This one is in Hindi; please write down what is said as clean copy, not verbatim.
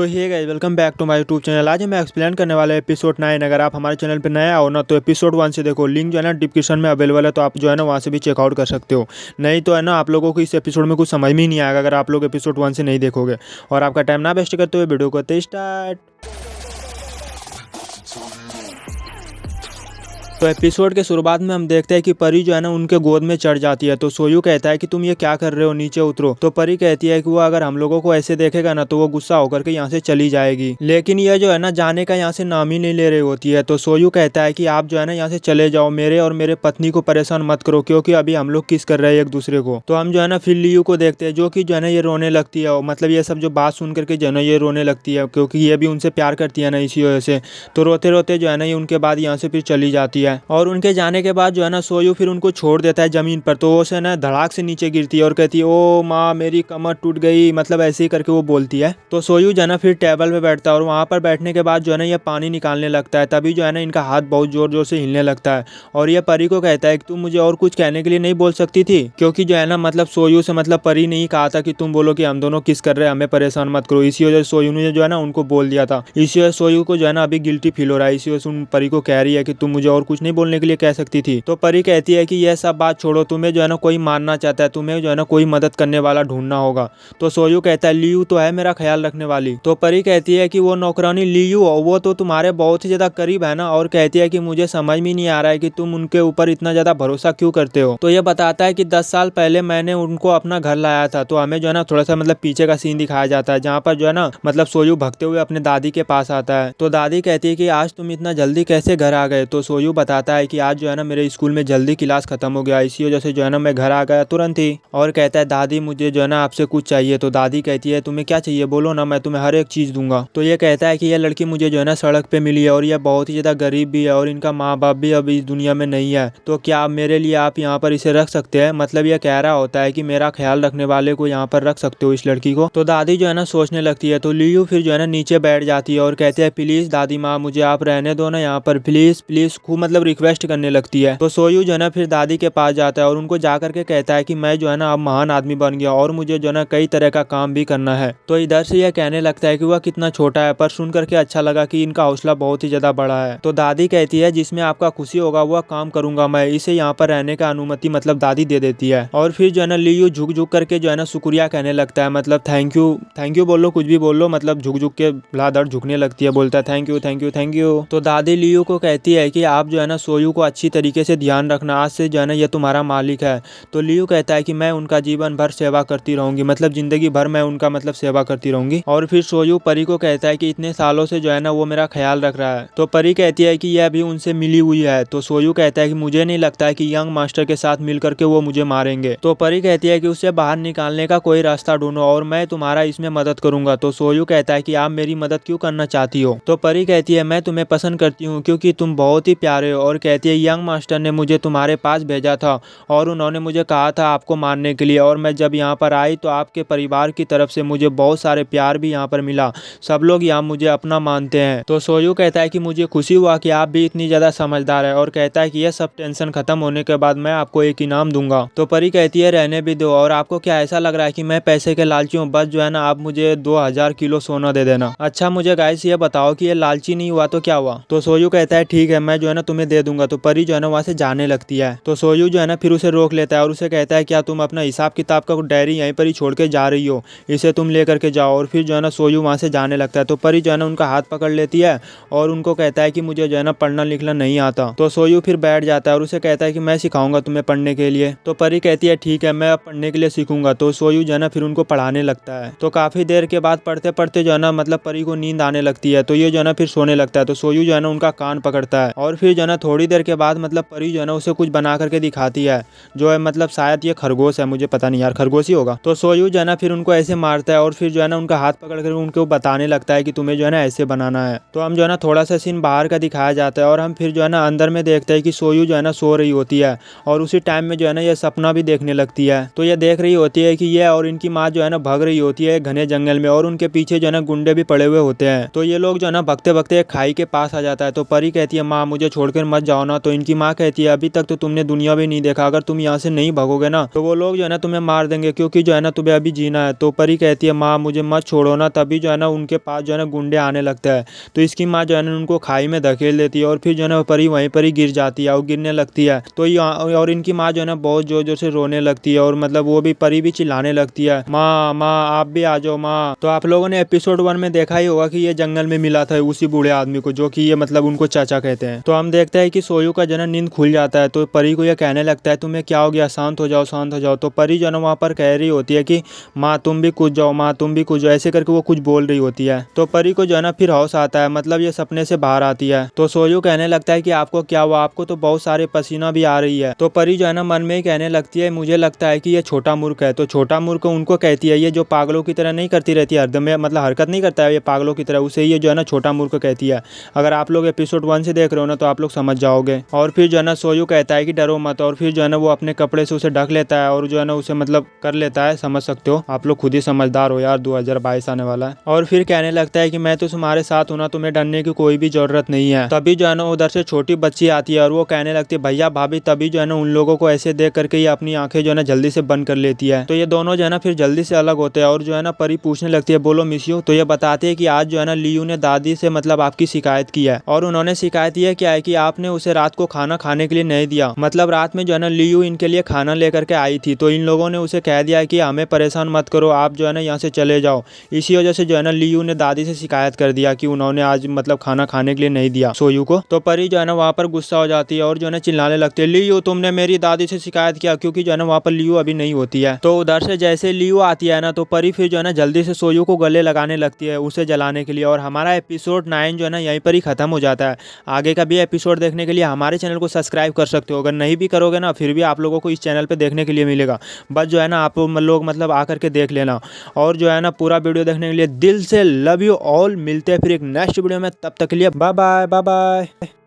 तो hey guys, welcome back to my YouTube channel. आज मैं एक्सप्लेन करने वाला एपिसोड 9। अगर आप हमारे चैनल पे नया हो ना तो एपिसोड 1 से देखो, लिंक जो है ना डिस्क्रिप्शन में अवेलेबल है, तो आप जो है ना वहाँ से भी चेकआउट कर सकते हो। नहीं तो है ना आप लोगों को इस एपिसोड में कुछ समझ में ही नहीं आएगा अगर आप लोग एपिसोड 1 से नहीं देखोगे। और आपका टाइम ना वेस्ट करते हुए वीडियो करते स्टार्ट। तो एपिसोड के शुरुआत में हम देखते हैं कि परी जो है ना उनके गोद में चढ़ जाती है। तो सोयू कहता है कि तुम ये क्या कर रहे हो, नीचे उतरो। तो परी कहती है कि वो अगर हम लोगों को ऐसे देखेगा ना तो वो गुस्सा होकर के यहाँ से चली जाएगी। लेकिन यह जो है ना जाने का यहाँ से नाम ही नहीं ले रही होती है। तो सोयू कहता है कि आप जो है ना यहाँ से चले जाओ, मेरे और मेरे पत्नी को परेशान मत करो, क्योंकि अभी हम लोग किस कर रहे हैं एक दूसरे को। तो हम जो है ना फिर लियू को देखते हैं, जो कि जो है ना ये रोने लगती है। मतलब ये सब जो बात सुन करके जो है ना ये रोने लगती है, क्योंकि ये भी उनसे प्यार करती है ना, इसी वजह से। तो रोते रोते जो है ना ये उनके बाद यहाँ से फिर चली जाती है। और उनके जाने के बाद जो है ना सोयू फिर उनको छोड़ देता है जमीन पर। तो वो से ना धड़ाक से नीचे गिरती है और कहती है, ओ माँ मेरी कमर टूट गई, मतलब ऐसे ही करके वो बोलती है। तो सोयू जो है ना फिर टेबल पे बैठता है और वहाँ पर बैठने के बाद जो है ना ये पानी निकालने लगता है। तभी जो है ना इनका हाथ बहुत जोर जोर से हिलने लगता है। और ये परी को कहता है कि तुम मुझे और कुछ कहने के लिए नहीं बोल सकती थी, क्योंकि जो है ना मतलब सोयू से मतलब परी ने ही कहा था कि तुम बोलो कि हम दोनों किस कर रहे हैं, हमें परेशान मत करो। इसी वजह से सोयू ने जो है ना उनको बोल दिया था। इसी वजह से सोयू को जो है ना अभी गिल्टी फील हो रहा है। इसी वजह से उन परी को कह रही है कि तुम मुझे और कुछ नहीं बोलने के लिए कह सकती थी। तो परी कहती है कि यह सब बात छोड़ो, तुम्हें जो है ना कोई मारना चाहता है, तुम्हें जो है ना कोई मदद करने वाला ढूंढना होगा। तो सोयू कहता है लियू तो है मेरा ख्याल रखने वाली। तो परी कहती है कि वो नौकरानी लियू वो तो तुम्हारे बहुत ही ज्यादा करीब है ना। और कहती है कि मुझे समझ में नहीं आ रहा है कि तुम उनके ऊपर इतना ज्यादा भरोसा क्यों करते हो। तो ये बताता है कि 10 साल पहले मैंने उनको अपना घर लाया था। तो हमें जो है ना थोड़ा सा मतलब पीछे का सीन दिखाया जाता है, जहाँ पर जो है ना मतलब सोयू भगते हुए अपने दादी के पास आता है। तो दादी कहती है कि आज तुम इतना जल्दी कैसे घर आ गए। तो सोयू बताता है कि आज जो है ना मेरे स्कूल में जल्दी क्लास खत्म हो गया, इसी वजह से जो है ना मैं घर आ गया तुरंत ही। और कहता है दादी मुझे जो है ना आपसे कुछ चाहिए। तो दादी कहती है तुम्हें क्या चाहिए, बोलो ना, मैं तुम्हें हर एक चीज दूंगा। तो ये कहता है कि यह लड़की मुझे जो है ना सड़क पे मिली है और यह बहुत ही ज्यादा गरीब भी है और इनका माँ बाप भी अब इस दुनिया में नहीं है। तो क्या मेरे लिए आप यहाँ पर इसे रख सकते हैं। मतलब यह कह रहा होता है कि मेरा ख्याल रखने वाले को यहाँ पर रख सकते हो, इस लड़की को। तो दादी जो है ना सोचने लगती है। तो लियू फिर जो है ना नीचे बैठ जाती है और कहते हैं प्लीज दादी माँ मुझे आप रहने दो ना यहाँ पर, प्लीज प्लीज, खूब मतलब रिक्वेस्ट करने लगती है। तो सोयू जो है ना फिर दादी के पास जाता है और उनको जा करके कहता है कि मैं जो है ना अब महान आदमी बन गया और मुझे जो है ना कई तरह का काम भी करना है। तो इधर से यह कहने लगता है कि वह कितना छोटा है, पर सुन करके अच्छा लगा कि इनका हौसला बहुत ही ज्यादा बड़ा है। तो दादी कहती है जिसमें आपका खुशी होगा वह काम करूंगा मैं, इसे यहाँ पर रहने का अनुमति मतलब दादी दे देती है। और फिर जो है ना लियू झुक झुक करके जो है ना शुक्रिया कहने लगता है, मतलब थैंक यू बोल लो, कुछ भी बोल लो, मतलब झुक झुक के धड़ झुकने लगती है, बोलता है thank you thank you thank you. तो दादी लियू को कहती है कि आप जो है ना सोयू को अच्छी तरीके से ध्यान रखना, आज से जो है ना ये तुम्हारा मालिक है। तो लियू कहता है कि मैं उनका जीवन भर सेवा करती रहूंगी, मतलब जिंदगी भर मैं उनका मतलब सेवा करती रहूंगी। और फिर सोयू परी को कहता है कि इतने सालों से जो है ना वो मेरा ख्याल रख रहा है। तो परी कहती है कि यह भी उनसे मिली हुई है। तो सोयू कहता है कि मुझे नहीं लगता है कि यंग मास्टर के साथ मिल करके वो मुझे मारेंगे। तो परी कहती है कि उसे बाहर निकालने का कोई रास्ता ढूंढो और मैं तुम्हारा इसमें मदद करूंगा। तो सोयू कहता है कि आप मेरी मदद क्यों करना चाहती हो। तो परी कहती है मैं तुम्हें पसंद करती हूँ क्योंकि तुम बहुत ही प्यारे हो। और कहती है यंग मास्टर ने मुझे तुम्हारे पास भेजा था और उन्होंने मुझे कहा था आपको मारने के लिए, और मैं जब यहाँ पर आई तो आपके परिवार की तरफ से मुझे बहुत सारे प्यार भी यहाँ पर मिला, सब लोग यहाँ मुझे अपना मानते हैं। तो सोयू कहता है कि मुझे खुशी हुआ कि आप भी इतनी ज़्यादा समझदार है, और कहता है कि यह सब टेंशन खत्म होने के बाद मैं आपको एक इनाम दूंगा। तो परी कहती है रहने भी दो, और आपको क्या ऐसा लग रहा है कि मैं पैसे के लालची हूँ, बस जो है ना आप मुझे 2000 किलो सोना दे देना। अच्छा मुझे गाइस ये बताओ कि ये लालची नहीं हुआ तो क्या हुआ। तो सोयू कहता है ठीक है मैं जो है ना तुम्हें दे दूंगा। तो परी जो है ना वहाँ से जाने लगती है। तो सोयू जो है ना फिर उसे रोक लेता है और उसे कहता है क्या तुम अपना हिसाब किताब का डायरी यहीं पर ही छोड़ के जा रही हो, इसे तुम लेकर के जाओ। और फिर जो है ना सोयू वहाँ से जाने लगता है। तो परी जो है ना उनका हाथ पकड़ लेती है और उनको कहता है कि मुझे जो है ना पढ़ना लिखना नहीं आता। तो सोयू फिर बैठ जाता है और उसे कहता है कि मैं सिखाऊंगा तुम्हें पढ़ने के लिए। तो परी कहती है ठीक है मैं अब पढ़ने के लिए सीखूंगा। तो सोयू जो है ना फिर उनको पढ़ाने लगता है। तो काफी देर के बाद पढ़ते पढ़ते जो है ना मतलब परी को नींद आने लगती है। तो ये जो है ना फिर सोने लगता है। तो सोयू जो है ना उनका कान पकड़ता है और फिर जो है ना थोड़ी देर के बाद मतलब परी जो है ना उसे कुछ बना करके दिखाती है, जो है मतलब शायद ये खरगोश है, मुझे पता नहीं यार, खरगोश ही होगा। तो सोयू जो है ना फिर उनको ऐसे मारता है और फिर जो है ना उनका हाथ पकड़ कर उनको बताने लगता है कि तुम्हें जो है ना ऐसे बनाना है। तो हम जो है ना थोड़ा सा सीन बाहर का दिखाया जाता है और हम फिर जो है ना अंदर में देखते हैं कि सोयू जो है ना सो रही होती है और उसी टाइम में जो है ना ये सपना भी देखने लगती है। तो ये देख रही होती है कि ये और इनकी माँ जो है ना भाग रही होती है घने जंगल में और उनके पीछे जो है ना गुंडे भी पड़े हुए होते हैं। तो ये लोग जो है ना भगते भगते एक खाई के पास आ जाता है। तो परी कहती है माँ मुझे छोड़ के कर मत जाओ ना। तो इनकी माँ कहती है अभी तक तो तुमने दुनिया भी नहीं देखा, अगर तुम यहाँ से नहीं भागोगे ना तो वो लोग जो है ना तुम्हें मार देंगे, क्योंकि जो है ना तुम्हें अभी जीना है। तो परी कहती है माँ मुझे मत छोड़ो ना। तभी जो है ना उनके पास जो है ना गुंडे आने लगते हैं। तो इसकी माँ जो है ना उनको खाई में धकेल देती है और फिर जो है ना परी वहीं पर ही गिर जाती है और गिरने लगती है। तो और इनकी माँ जो है ना बहुत जोर जोर से रोने लगती है और मतलब वो भी परी भी चिल्लाने लगती है माँ माँ आप भी आ जाओ माँ। तो आप लोगों ने एपिसोड 1 में देखा ही होगा कि ये जंगल में मिला था उसी बूढ़े आदमी को, जो कि ये मतलब उनको चाचा कहते हैं। तो हम देखते हैं कि सोयू का जो है नींद खुल जाता है। तो परी को ये कहने लगता है तुम्हें क्या हो गया, शांत हो जाओ शांत हो जाओ। तो परी जो है ना वहाँ पर कह रही होती है कि माँ तुम भी कूद जाओ, माँ तुम भी कूद जाओ, ऐसे करके वो कुछ बोल रही होती है। तो परी को जो है ना फिर होश आता है, मतलब ये सपने से बाहर आती है। तो सोयू कहने लगता है कि आपको क्या हुआ, आपको तो बहुत सारे पसीना भी आ रही है। तो परी जो है ना मन में ही कहने लगती है मुझे लगता है कि ये छोटा मूर्ख है। तो छोटा मूर्ख उनको कहती है ये जो पागलों की तरह नहीं करती रहती है हरदम, मतलब हरकत नहीं करता है ये पागलों की तरह, उसे ये जो है ना छोटा मूर्ख कहती है। अगर आप लोग एपिसोड 1 से देख रहे हो ना तो आप लोग समझ जाओगे। और फिर जो है ना सोयू कहता है कि डरो मत, और फिर जो है ना वो अपने कपड़े से उसे ढक लेता है और जो है ना उसे मतलब कर लेता है, समझ सकते हो आप लोग खुद ही समझदार हो यार, 2022 आने वाला है। और फिर कहने लगता है कि मैं तो तुम्हारे साथ हूं ना, तुम्हें डरने की कोई भी जरूरत नहीं है। तभी जो है ना उधर से छोटी बच्ची आती है और वो कहने लगती है भैया भाभी। तभी जो है ना उन लोगों को ऐसे देख करके ये अपनी आंखें जो है ना जल्दी से बंद कर लेती है। तो ये दोनों जो है ना फिर जल्दी से अलग होते हैं और जो है ना परी पूछने लगती है बोलो मिसियो। तो ये बताते हैं कि आज जो है ना लियू ने दादी से मतलब आपकी शिकायत की है और उन्होंने शिकायत ये क्या है कि आपने उसे रात को खाना खाने के लिए नहीं दिया। मतलब रात में जो है ना लियू इनके लिए खाना लेकर के आई थी, तो इन लोगों ने उसे कह दिया कि हमें परेशान मत करो, आप जो है ना यहाँ से चले जाओ। इसी वजह से जो है ना लियू ने दादी से शिकायत कर दिया कि उन्होंने आज मतलब खाना खाने के लिए नहीं दिया सोयू को। तो परी जो है ना वहाँ पर गुस्सा हो जाती है और जो है ना चिल्लाने लगती है लियू तुमने मेरी दादी से शिकायत किया, क्योंकि जो है ना वहाँ पर लियू अभी नहीं होती है। तो उधर से जैसे लियू आती है ना तो परी फिर जो है ना जल्दी से सोयू को गले लगाने लगती है उसे जलाने के लिए। और हमारा एपिसोड 9 जो है ना यहीं पर ही खत्म हो जाता है। आगे का भी एपिसोड देखने के लिए हमारे चैनल को सब्सक्राइब कर सकते हो, अगर नहीं भी करोगे ना फिर भी आप लोगों को इस चैनल पे देखने के लिए मिलेगा। बस जो है ना आप लोग मतलब आकर के देख लेना। और जो है ना पूरा वीडियो देखने के लिए दिल से लव यू ऑल। मिलते हैं फिर एक नेक्स्ट वीडियो में, तब तक के लिए बाय बाय बाय बाय।